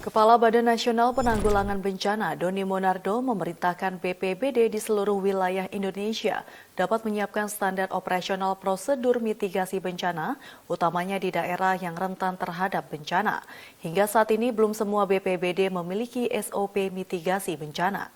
Kepala Badan Nasional Penanggulangan Bencana Doni Monardo memerintahkan BPBD di seluruh wilayah Indonesia dapat menyiapkan standar operasional prosedur mitigasi bencana, utamanya di daerah yang rentan terhadap bencana. Hingga saat ini belum semua BPBD memiliki SOP mitigasi bencana.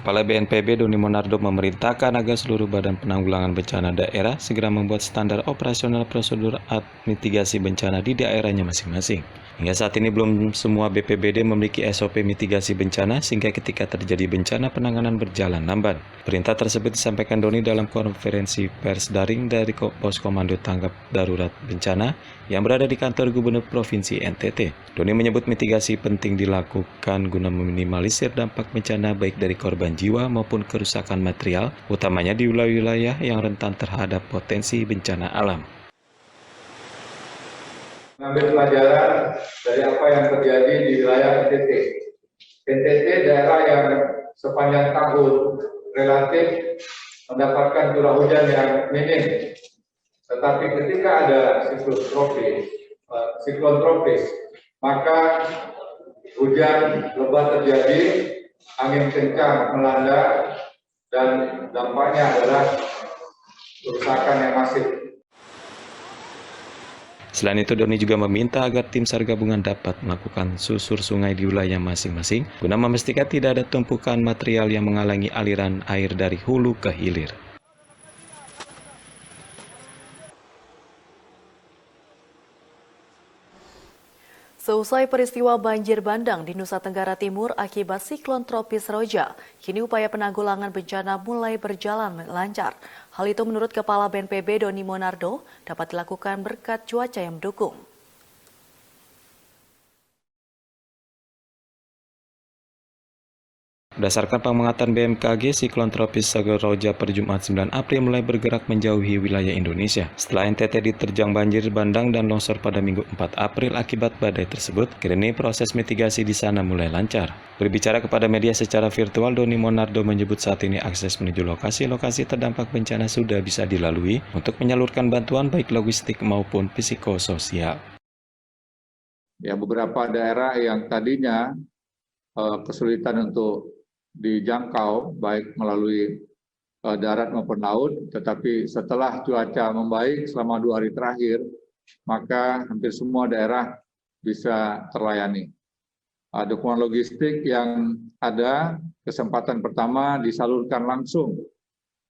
Kepala BNPB Doni Monardo memerintahkan agar seluruh badan penanggulangan bencana daerah segera membuat standar operasional prosedur mitigasi bencana di daerahnya masing-masing. Hingga saat ini belum semua BPBD memiliki SOP mitigasi bencana sehingga ketika terjadi bencana penanganan berjalan lamban. Perintah tersebut disampaikan Doni dalam konferensi pers daring dari Pos Komando Tanggap Darurat Bencana yang berada di kantor Gubernur Provinsi NTT. Doni menyebut mitigasi penting dilakukan guna meminimalisir dampak bencana baik dari korban jiwa maupun kerusakan material, utamanya di wilayah-wilayah yang rentan terhadap potensi bencana alam. Mengambil pelajaran dari apa yang terjadi di wilayah NTT. NTT daerah yang sepanjang tahun relatif mendapatkan curah hujan yang minim. Tetapi ketika ada siklon tropis, maka hujan lebat terjadi, angin kencang melanda, dan dampaknya adalah kerusakan yang masif. Selain itu, Doni juga meminta agar tim SAR gabungan dapat melakukan susur sungai di wilayah masing-masing guna memastikan tidak ada tumpukan material yang menghalangi aliran air dari hulu ke hilir. Seusai peristiwa banjir bandang di Nusa Tenggara Timur akibat siklon tropis Roja, kini upaya penanggulangan bencana mulai berjalan lancar. Hal itu menurut Kepala BNPB Doni Monardo dapat dilakukan berkat cuaca yang mendukung. Berdasarkan pengamatan BMKG, siklon tropis Roja per Jumat 9 April mulai bergerak menjauhi wilayah Indonesia. Setelah NTT diterjang banjir bandang dan longsor pada Minggu 4 April akibat badai tersebut, kini proses mitigasi di sana mulai lancar. Berbicara kepada media secara virtual, Doni Monardo menyebut saat ini akses menuju lokasi-lokasi terdampak bencana sudah bisa dilalui untuk menyalurkan bantuan baik logistik maupun psikososial. Ya, beberapa daerah yang tadinya kesulitan untuk dijangkau baik melalui darat maupun laut, tetapi setelah cuaca membaik selama 2 hari terakhir, maka hampir semua daerah bisa terlayani. Dukungan logistik yang ada, kesempatan pertama disalurkan langsung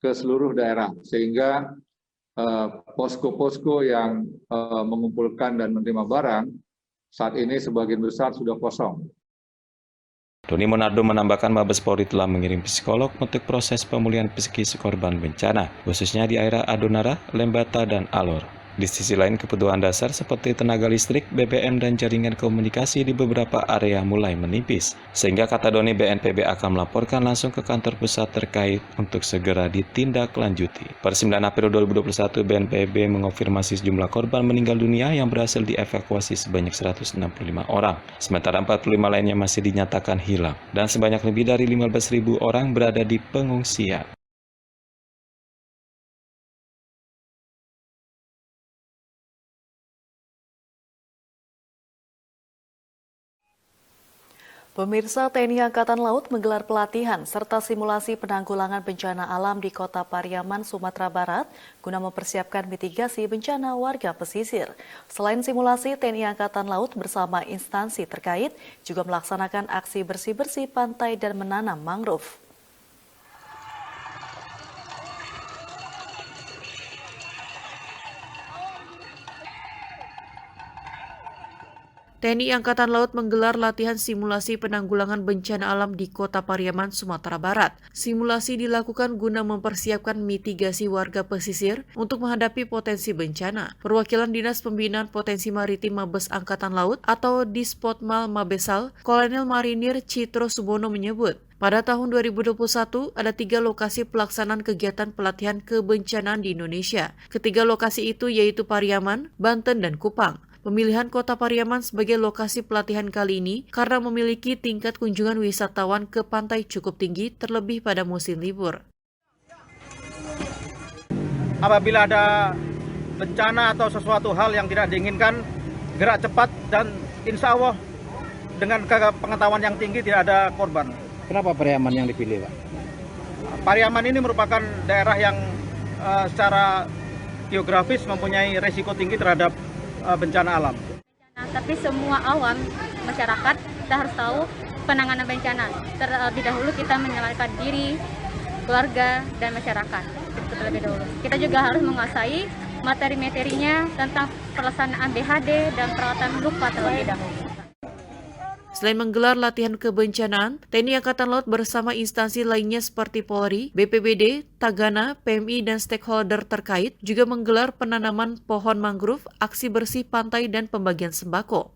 ke seluruh daerah, sehingga posko-posko yang mengumpulkan dan menerima barang saat ini sebagian besar sudah kosong. Doni Monardo menambahkan Mabes Polri telah mengirim psikolog untuk proses pemulihan psikis korban bencana, khususnya di daerah Adonara, Lembata, dan Alor. Di sisi lain, kebutuhan dasar seperti tenaga listrik, BBM, dan jaringan komunikasi di beberapa area mulai menipis. Sehingga kata Doni, BNPB akan melaporkan langsung ke kantor pusat terkait untuk segera ditindaklanjuti. Per 9 April 2021, BNPB mengonfirmasi sejumlah korban meninggal dunia yang berhasil dievakuasi sebanyak 165 orang. Sementara 45 lainnya masih dinyatakan hilang. Dan sebanyak lebih dari 15.000 orang berada di pengungsian. Pemirsa, TNI Angkatan Laut menggelar pelatihan serta simulasi penanggulangan bencana alam di Kota Pariaman, Sumatera Barat guna mempersiapkan mitigasi bencana warga pesisir. Selain simulasi, TNI Angkatan Laut bersama instansi terkait juga melaksanakan aksi bersih-bersih pantai dan menanam mangrove. TNI Angkatan Laut menggelar latihan simulasi penanggulangan bencana alam di Kota Pariaman, Sumatera Barat. Simulasi dilakukan guna mempersiapkan mitigasi warga pesisir untuk menghadapi potensi bencana. Perwakilan Dinas Pembinaan Potensi Maritim Mabes Angkatan Laut atau Dispotmal Mabesal, Kolonel Marinir Citro Subono menyebut, pada tahun 2021 ada 3 lokasi pelaksanaan kegiatan pelatihan kebencanaan di Indonesia. Ketiga lokasi itu yaitu Pariaman, Banten, dan Kupang. Pemilihan Kota Pariaman sebagai lokasi pelatihan kali ini karena memiliki tingkat kunjungan wisatawan ke pantai cukup tinggi terlebih pada musim libur. Apabila ada bencana atau sesuatu hal yang tidak diinginkan, gerak cepat dan insya Allah dengan pengetahuan yang tinggi tidak ada korban. Kenapa Pariaman yang dipilih, Pak? Pariaman ini merupakan daerah yang secara geografis mempunyai resiko tinggi terhadap bencana alam. Nah, tapi semua awam masyarakat kita harus tahu penanganan bencana. Terlebih dahulu kita menyelamatkan diri, keluarga, dan masyarakat. Itu terlebih dahulu. Kita juga harus menguasai materi-materinya tentang pelaksanaan BHD dan perawatan luka terlebih dahulu. Selain menggelar latihan kebencanaan, TNI Angkatan Laut bersama instansi lainnya seperti Polri, BPBD, Tagana, PMI, dan stakeholder terkait juga menggelar penanaman pohon mangrove, aksi bersih pantai, dan pembagian sembako.